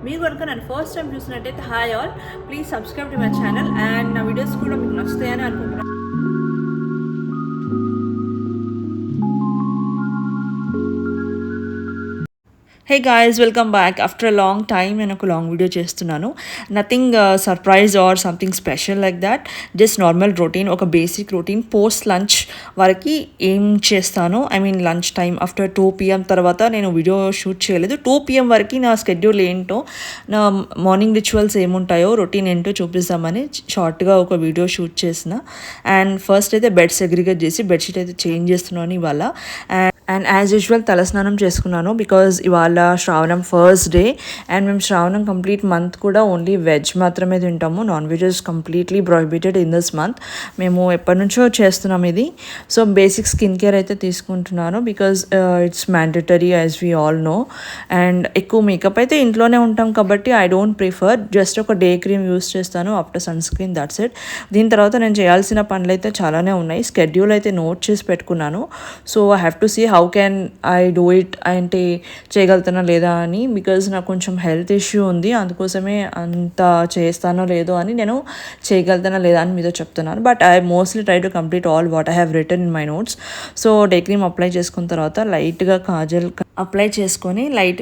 మీరు కనుక నన్ను ఫస్ట్ టైం చూసినట్టయితే hi all, please subscribe to my channel and నా వీడియోస్ కూడా మీకు నచ్చుతాయని అనుకుంటున్నాను. Hey guys, welcome back. After a long time నేను ఒక లాంగ్ వీడియో చేస్తున్నాను. Nothing surprise or something special like that. Just normal routine, ఒక basic routine. Post lunch వరకు ఏం చేస్తాను, I mean lunch time after 2 PM తర్వాత నేను వీడియో షూట్ చేయలేదు. 2 PM వరకు నా స్కెడ్యూల్ ఏంటో, నా మార్నింగ్ రిచువల్స్ ఏముంటాయో, రొటీన్ ఏంటో చూపిస్తామని షార్ట్గా ఒక వీడియో షూట్ చేసిన. అండ్ ఫస్ట్ అయితే బెడ్ సెగ్రిగేట్ చేసి బెడ్షీట్ అయితే చేంజ్ చేస్తున్నాను ఇవాళ. అండ్ యాజ్ యూజువల్ తలస్నానం చేసుకున్నాను బికాజ్ ఇవాళ శ్రావణం ఫస్ట్ డే. అండ్ మేము శ్రావణం కంప్లీట్ మంత్ కూడా ఓన్లీ వెజ్ మాత్రమే తింటాము. Non veg is completely prohibited in this month. మేము ఎప్పటి నుంచో చేస్తున్నాం ఇది. సో బేసిక్ స్కిన్ కేర్ అయితే తీసుకుంటున్నాను because it's mandatory as we all know. And ఎక్కువ మేకప్ అయితే ఇంట్లోనే ఉంటాం కాబట్టి ఐ డోంట్ ప్రిఫర్. జస్ట్ ఒక డే క్రీమ్ యూస్ చేస్తాను after sunscreen, that's it. దీని తర్వాత నేను చేయాల్సిన పనులు అయితే చాలానే ఉన్నాయి. స్కెడ్యూల్ అయితే నోట్ చేసి పెట్టుకున్నాను. So I have to see how can I do it, అంటే చేయగలుగుతానా లేదా అని. బికాజ్ నాకు కొంచెం హెల్త్ ఇష్యూ ఉంది, అందుకోసమే అంత చేస్తానో లేదో అని, నేను చేయగలుగుతానా లేదా అని మీతో చెప్తున్నాను. But I mostly try to complete all what I have written in my notes. So day cream apply చేసుకున్న తర్వాత లైట్గా కాజల్ అప్లై చేసుకొని లైట్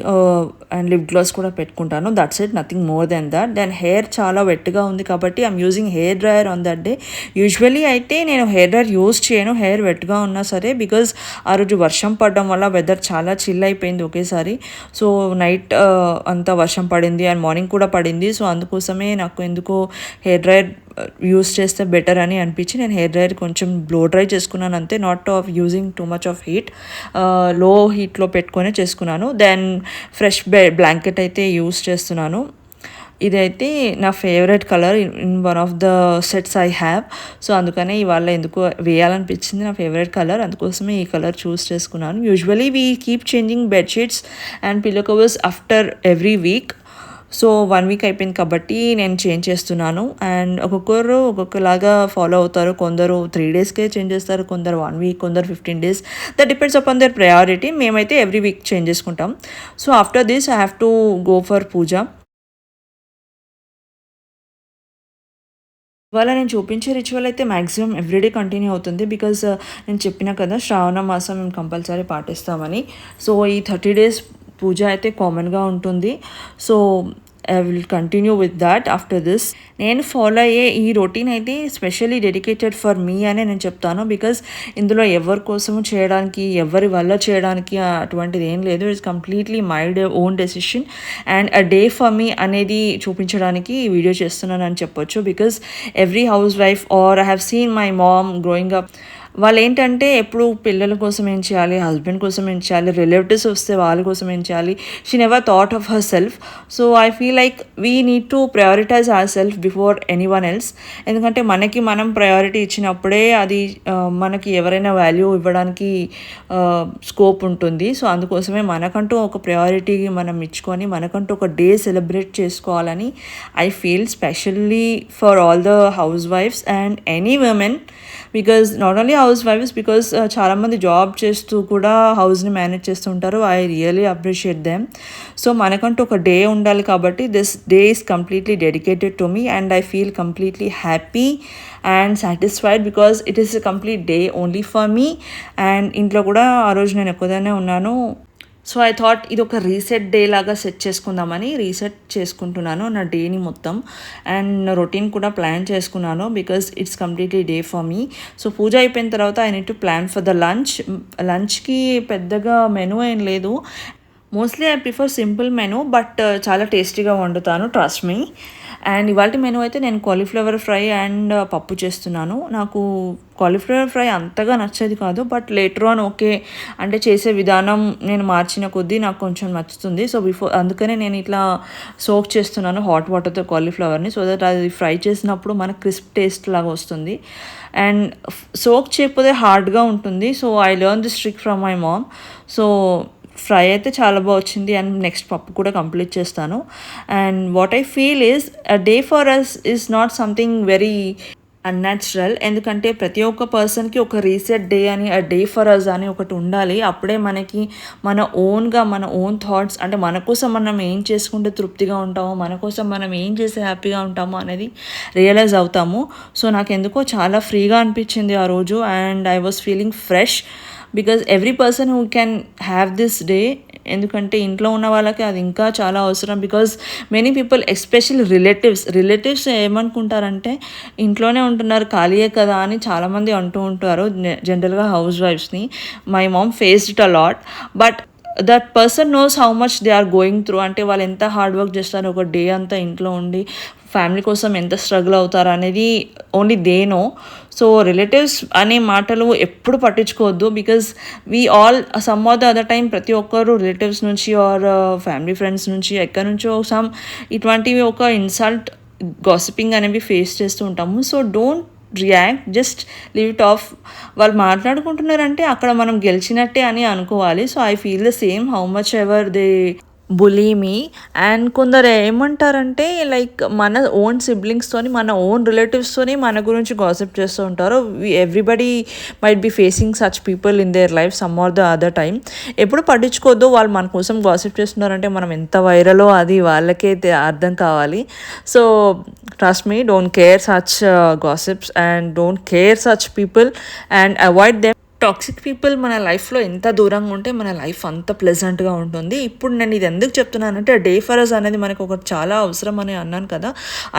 అండ్ లిప్ గ్లాస్ కూడా పెట్టుకుంటాను. That's it, nothing more than that. Then hair చాలా వెట్గా ఉంది కాబట్టి I'm using hair dryer on that day. Usually అయితే నేను హెయిర్ డ్రయర్ యూజ్ చేయను హెయిర్ వెట్గా ఉన్నా సరే, బికాజ్ ఆ రోజు వర్షం పడడం వల్ల వెదర్ చాలా చిల్ అయిపోయింది ఒకేసారి. సో నైట్ అంతా వర్షం పడింది అండ్ మార్నింగ్ కూడా పడింది. సో అందుకోసమే నాకు ఎందుకో హెయిర్ డ్రైయర్ యూస్ చేస్తే బెటర్ అని అనిపించి నేను హెయిర్ డ్రైయర్ కొంచెం బ్లో డ్రై చేసుకున్నాను అంతే. Not of using too much of heat, లో హీట్లో పెట్టుకొని చేసుకున్నాను. దెన్ ఫ్రెష్ బ్లాంకెట్ అయితే యూస్ చేస్తున్నాను. ఇదైతే నా favourite colour in one of the sets I have. So అందుకనే ఇవాళ ఎందుకు వేయాలనిపించింది నా ఫేవరెట్ కలర్, అందుకోసమే ఈ కలర్ చూస్ చేసుకున్నాను. Usually we keep changing bedsheets and pillow covers after every week. So 1 week అయిపోయింది కాబట్టి నేను చేంజ్ చేస్తున్నాను. అండ్ ఒక్కొక్కరు ఒక్కొక్కలాగా ఫాలో అవుతారు. కొందరు 3 డేస్కే చేంజ్ చేస్తారు, కొందరు 1 వీక్, కొందరు 15 days. That depends upon their priority. మేమైతే ఎవ్రీ వీక్ చేంజ్ చేసుకుంటాం. So after this I have to go for puja. ఇవాళ నేను చూపించే రిచువల్ అయితే మ్యాక్సిమం ఎవ్రీడే కంటిన్యూ అవుతుంది బికాజ్ నేను చెప్పిన కదా శ్రావణ మాసం మేము కంపల్సరీ పాటిస్తామని. సో ఈ 30 days పూజ అయితే కామన్గా ఉంటుంది. So I will continue with that after this. నేను ఫాలో అయ్యే ఈ రొటీన్ అయితే స్పెషల్లీ డెడికేటెడ్ ఫర్ మీ అనే నేను చెప్తాను. బికాజ్ ఇందులో ఎవరి కోసము చేయడానికి, ఎవరి వల్ల చేయడానికి అటువంటిది ఏం లేదు. It's completely my own decision and a day for మీ అనేది చూపించడానికి ఈ వీడియో చేస్తున్నాను అని చెప్పొచ్చు. Because every house wife or I have seen my mom growing up, వాళ్ళు ఏంటంటే ఎప్పుడు పిల్లల కోసం ఏం చేయాలి, హస్బెండ్ కోసం ఏం చేయాలి, రిలేటివ్స్ వస్తే వాళ్ళ కోసం ఏం చేయాలి. She never thought of herself. So I feel like we need to prioritize our self before anyone else. ఎందుకంటే మనకి మనం ప్రయారిటీ ఇచ్చినప్పుడే అది మనకి ఎవరైనా వాల్యూ ఇవ్వడానికి స్కోప్ ఉంటుంది. సో అందుకోసమే మనకంటూ ఒక ప్రయారిటీ మనం ఇచ్చుకొని మనకంటూ ఒక డే సెలబ్రేట్ చేసుకోవాలని I feel, specially for all the హౌస్ వైఫ్స్ and any women. Because not only హౌస్ వైఫ్స్, బికాజ్ చాలామంది జాబ్ చేస్తూ కూడా హౌస్ని మేనేజ్ చేస్తూ ఉంటారు. I really appreciate them. So మనకంటూ ఒక డే ఉండాలి కాబట్టి this day is completely dedicated to me and I feel completely happy and satisfied because it is a complete day only for me. And ఇంట్లో కూడా ఆ రోజు నేను ఎక్కువగానే ఉన్నాను. సో ఐ థాట్ ఇది ఒక రీసెట్ డే లాగా సెట్ చేసుకుందామని రీసెట్ చేసుకుంటున్నాను నా డేని మొత్తం. అండ్ రొటీన్ కూడా ప్లాన్ చేసుకున్నాను because it's completely day for me. So puja అయిపోయిన తర్వాత I need to plan for the lunch. లంచ్కి పెద్దగా మెనూ ఏం లేదు. Mostly I prefer simple menu, but చాలా టేస్టీగా వండుతాను, ట్రస్ట్ మీ. అండ్ ఇవాళ మెనూ అయితే నేను కాలీఫ్లవర్ ఫ్రై అండ్ పప్పు చేస్తున్నాను. నాకు కాలీఫ్లవర్ ఫ్రై అంతగా నచ్చేది కాదు, బట్ లేటర్ ఆన్ ఓకే అంటే చేసే విధానం నేను మార్చిన కొద్దీ నాకు కొంచెం నచ్చుతుంది. సో అందుకనే నేను ఇట్లా సోక్ చేస్తున్నాను హాట్ వాటర్తో కాలీఫ్లవర్ని, సో దట్ అది ఫ్రై చేసినప్పుడు మనకు క్రిస్ప్ టేస్ట్ లాగా వస్తుంది. అండ్ సోక్ చేయకపోతే హార్డ్గా ఉంటుంది. So I learn this trick from my mom. So fry అయితే చాలా బాగా వచ్చింది అండ్ నెక్స్ట్ పప్పు కూడా కంప్లీట్ చేస్తాను. And what I feel is a day for us is not something very unnatural. ఎందుకంటే ప్రతి ఒక్క పర్సన్‌కి ఒక రీసెట్ డే అని, డే ఫర్ అస్ అని ఒకటి ఉండాలి. అప్పుడే మనకి మన ఓన్‌గా మన ఓన్ థాట్స్ అంటే మన కోసం మనం ఏం చేసుకుంటే తృప్తిగా ఉంటామో, మన కోసం మనం ఏం చేస్తే హ్యాపీగా ఉంటామో అనేది రియలైజ్ అవుతాము. సో, నాకెందుకో చాలా ఫ్రీగా అనిపించింది ఆ రోజు and I was feeling fresh because every person who can have this day. ఎందుకంటే ఇంట్లో ఉన్న వాళ్ళకి అది ఇంకా చాలా అవసరం because many people especially relatives ఏమనుకుంటారంటే ఇంట్లోనే ఉంటున్నారు ఖాళీయే కదా అని చాలామంది అంటూ ఉంటారు జనరల్గా హౌస్ వైఫ్స్ని. My mom faced it a lot but that person knows how much they are going through. అంటే వాళ్ళు ఎంత హార్డ్ వర్క్ చేస్తారు ఒక డే అంతా ఇంట్లో ఉండి ఫ్యామిలీ కోసం ఎంత స్ట్రగుల్ అవుతారు అనేది only they know. So relatives అనే మాటలు ఎప్పుడు పట్టించుకోవద్దు because we all some are the other time ప్రతి ఒక్కరు రిలేటివ్స్ నుంచి ఆర్ ఫ్యామిలీ ఫ్రెండ్స్ నుంచి ఎక్కడి నుంచో ఇటువంటివి ఒక ఇన్సల్ట్ గాసిపింగ్ అనేవి ఫేస్ చేస్తూ ఉంటాము. So don't react, just leave it of. వాళ్ళు మాట్లాడుకుంటున్నారంటే అక్కడ మనం గెలిచినట్టే అని అనుకోవాలి. So I feel the same how much ever they bully me. And కొందరు ఏమంటారంటే లైక్ మన ఓన్ సిబ్లింగ్స్తోని మన ఓన్ రిలేటివ్స్తోని మన గురించి గాసిప్ చేస్తూ ఉంటారు. Everybody might be facing such people in their life some are the other time. ఎప్పుడు పట్టించుకోవద్దు. వాళ్ళు మన కోసం గాసిప్ చేస్తున్నారంటే మనం ఎంత వైరలో అది వాళ్ళకే అర్థం కావాలి. So trust me, don't care such gossips and don't care such people and avoid them. Toxic people మన లైఫ్లో ఎంత దూరంగా ఉంటే మన లైఫ్ అంత ప్లెజెంట్గా ఉంటుంది. ఇప్పుడు నేను ఇది ఎందుకు చెప్తున్నానంటే డే ఫర్ అస్ అనేది మనకు ఒకటి చాలా అవసరం అని అన్నాను కదా.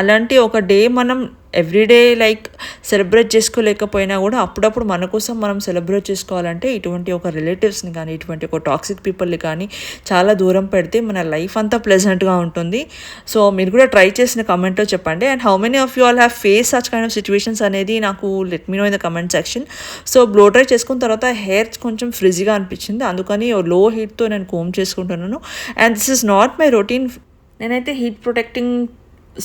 అలాంటి ఒక డే మనం ఎవ్రీడే లైక్ సెలబ్రేట్ చేసుకోలేకపోయినా కూడా అప్పుడప్పుడు మన కోసం మనం సెలబ్రేట్ చేసుకోవాలంటే ఇటువంటి ఒక రిలేటివ్స్ని కానీ ఇటువంటి ఒక టాక్సిక్ పీపుల్ని కానీ చాలా దూరం పెడితే మన లైఫ్ అంతా ప్లెజెంట్గా ఉంటుంది. సో మీరు కూడా ట్రై చేసిన కమెంట్లో చెప్పండి. And how many of you all have face such kind of situations అనేది నాకు let me know in the comment section. So blow dry చేసుకున్న తర్వాత హెయిర్ కొంచెం ఫ్రిజీగా అనిపించింది, అందుకని లో హీట్తో నేను కోమ్ చేసుకుంటున్నాను. And this is not my routine. నేనైతే హీట్ ప్రొటెక్టింగ్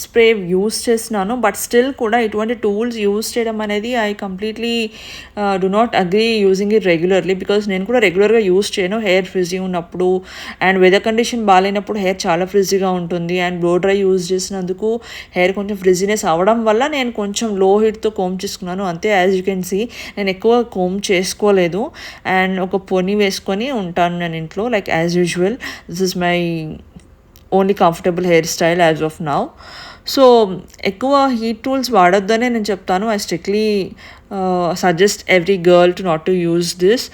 స్ప్రే యూస్ చేస్తున్నాను బట్ స్టిల్ కూడా ఇటువంటి టూల్స్ యూస్ చేయడం అనేది I completely do not agree using it regularly because నేను కూడా రెగ్యులర్గా యూస్ చేయను హెయిర్ ఫ్రిజీ ఉన్నప్పుడు అండ్ వెదర్ కండిషన్ బాగాలేనప్పుడు హెయిర్ చాలా ఫ్రిజీగా ఉంటుంది. అండ్ బ్లో డ్రై యూజ్ చేసినందుకు హెయిర్ కొంచెం ఫ్రిజీనెస్ అవ్వడం వల్ల నేను కొంచెం లో హీట్తో కోమ్ చేసుకున్నాను అంతే. యాజ్ యూ కెన్ సీ నేను ఎక్కువ కోమ్ చేసుకోలేదు అండ్ ఒక పొని వేసుకొని ఉంటాను నేను ఇంట్లో like as usual. This is my only comfortable hair style as of now. So ఎక్కువ హీట్ టూల్స్ వాడొద్దనే నేను చెప్తాను. I strictly suggest every girl to not to use this.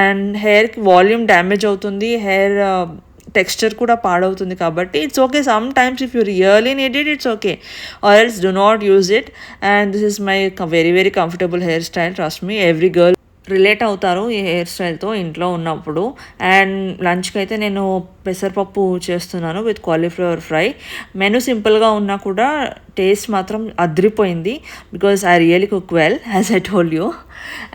And హెయిర్కి వాల్యూమ్ డ్యామేజ్ అవుతుంది, హెయిర్ టెక్స్చర్ కూడా పాడవుతుంది కాబట్టి it's okay some times if you really need it it's okay or else do not use it. And this is my very very comfortable hair style. Trust me, every girl relate అవుతారు ఈ hair స్టైల్తో ఇంట్లో ఉన్నప్పుడు. And లంచ్కి అయితే నేను పెసరపప్పు చేస్తున్నాను with cauliflower fry. Menu సింపుల్గా ఉన్నా కూడా టేస్ట్ మాత్రం అదిరిపోయింది because I really cook well as I told you.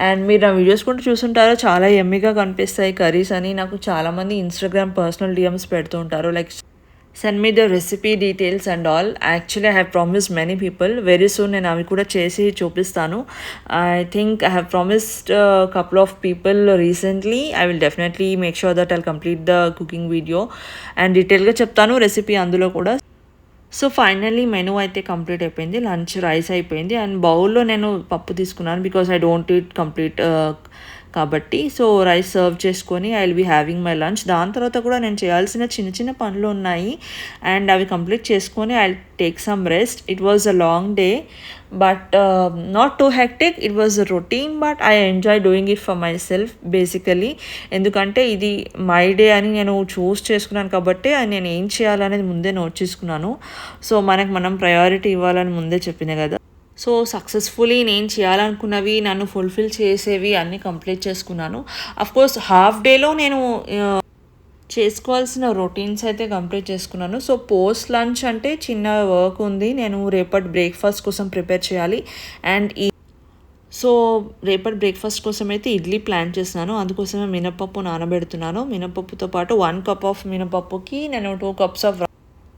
And మీరు నా వీడియోస్ కూడా చూసుంటారో చాలా ఎమ్మీగా కనిపిస్తాయి కర్రీస్ అని. నాకు చాలామంది ఇన్స్టాగ్రామ్ పర్సనల్ డిఎమ్స్ పెడుతూ ఉంటారు like send me the recipe details and all. Actually I have promised many people very soon నేను అవి కూడా చేసి చూపిస్తాను. I think I have promised a couple of people recently. I will definitely make sure that I'll complete the cooking video and డీటెయిల్గా చెప్తాను recipe అందులో కూడా. So finally menu అయితే కంప్లీట్ అయిపోయింది. లంచ్ రైస్ అయిపోయింది అండ్ బౌల్లో నేను పప్పు తీసుకున్నాను because I don't eat complete కాబట్టి. సో రైస్ సర్వ్ చేసుకొని I will be having my lunch. దాని తర్వాత కూడా నేను చేయాల్సిన చిన్న చిన్న పనులు ఉన్నాయి అండ్ అవి కంప్లీట్ చేసుకొని I take some rest. It was a long day but not two hectic. It was a routine but I enjoy doing it for my self basically. ఎందుకంటే ఇది మై డే అని నేను చూస్ చేసుకున్నాను కాబట్టి నేను ఏం చేయాలనేది ముందే నోట్ చేసుకున్నాను. సో మనం ప్రయారిటీ ఇవ్వాలని ముందే చెప్పిన కదా. సో సక్సెస్ఫుల్లీ నేను చేయాలనుకున్నవి నన్ను ఫుల్ఫిల్ చేసేవి అన్నీ కంప్లీట్ చేసుకున్నాను. అఫ్కోర్స్ హాఫ్ డేలో నేను చేసుకోవాల్సిన రొటీన్స్ అయితే కంప్లీట్ చేసుకున్నాను. సో పోస్ట్ లంచ్ అంటే చిన్న వర్క్ ఉంది, నేను రేపటి బ్రేక్ఫాస్ట్ కోసం ప్రిపేర్ చేయాలి. అండ్ సో రేపటి బ్రేక్ఫాస్ట్ కోసం అయితే ఇడ్లీ ప్లాన్ చేస్తున్నాను. అందుకోసమే మినపప్పు నానబెడుతున్నాను. మినపప్పుతో పాటు 1 cup ఆఫ్ మినపప్పుకి నేను 2 cups ఆఫ్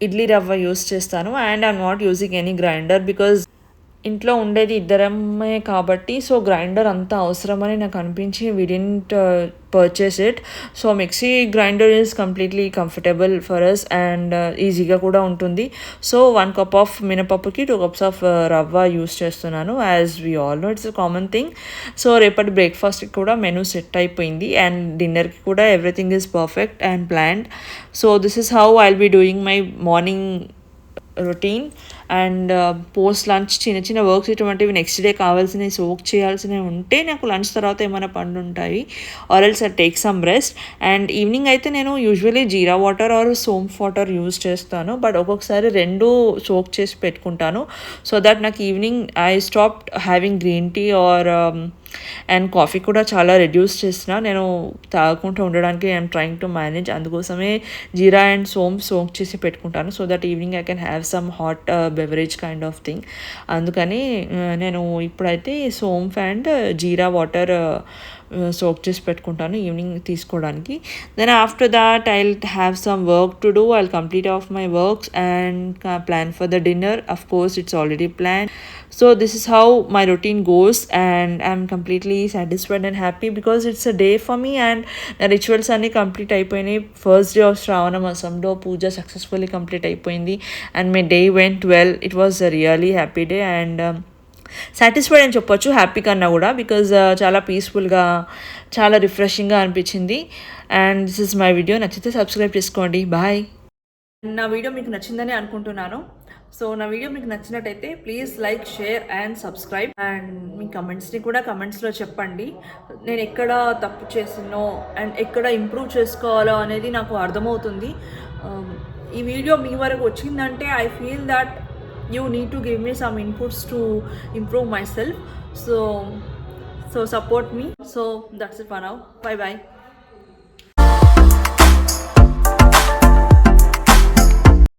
ఇడ్లీ రవ్వ యూస్ చేస్తాను. And I'm not using any grinder because ఇంట్లో ఉండేది ఇద్దరమే కాబట్టి సో గ్రైండర్ అంత అవసరమని నాకు అనిపించి we didn't purchase it. So mixie grinder is completely comfortable for us and ఈజీగా కూడా ఉంటుంది. సో 1 కప్ ఆఫ్ మినపప్పుకి 2 కప్స్ ఆఫ్ రవ్వ యూస్ చేస్తున్నాను. As we all know it's a common thing. So రేపటి బ్రేక్ఫాస్ట్కి కూడా మెనూ సెట్ అయిపోయింది అండ్ డిన్నర్కి కూడా everything is perfect and planned. So this is how I'll be doing my morning routine. And post lunch చిన్న చిన్న works ఇటువంటివి next day కావాల్సినవి సోక్ చేయాల్సినవి ఉంటే నాకు లంచ్ తర్వాత ఏమైనా పనులు ఉంటాయి or else I take some rest. And evening అయితే నేను usually jeera water or saunf water use చేస్తాను, బట్ ఒక్కొక్కసారి రెండు సోక్ చేసి పెట్టుకుంటాను సో దట్ నాకు evening I stop having green tea or and coffee కూడా చాలా రెడ్యూస్ చేసిన, నేను తాగకుండా ఉండడానికి ఐఎమ్ ట్రయింగ్ టు మేనేజ్. అందుకోసమే జీరా అండ్ సోక్ చేసి పెట్టుకుంటాను so that evening I can have some hot beverage kind of thing. అందుకని నేను ఇప్పుడైతే saunf and jeera water soak చేసి పెట్టుకుంటాను ఈవినింగ్ తీసుకోవడానికి. Then after that I have some work to do. I complete of my works and plan for the dinner. Of course it's already plan. So this is how my routine goes and I'm completely satisfied and happy because it's a day for me and the rituals అన్నీ complete అయిపోయినాయి. First day of శ్రావణ మాసంలో పూజ successfully complete అయిపోయింది and my day went well. It was a really happy day and satisfied అని చెప్పొచ్చు happy కన్నా కూడా, because చాలా పీస్ఫుల్గా చాలా రిఫ్రెషింగ్గా అనిపించింది. And this is my video. నచ్చితే సబ్స్క్రైబ్ చేసుకోండి. బాయ్. నా వీడియో మీకు నచ్చిందని అనుకుంటున్నాను. సో నా వీడియో మీకు నచ్చినట్టయితే please like, share and subscribe. And మీ కమెంట్స్ని కూడా కమెంట్స్లో చెప్పండి. నేను ఎక్కడ తప్పు చేసినో అండ్ ఎక్కడ ఇంప్రూవ్ చేసుకోవాలో అనేది నాకు అర్థమవుతుంది. ఈ వీడియో మీ వరకు వచ్చిందంటే I feel that you need to give me some inputs to improve myself. So support me. So that's it for now. Bye bye.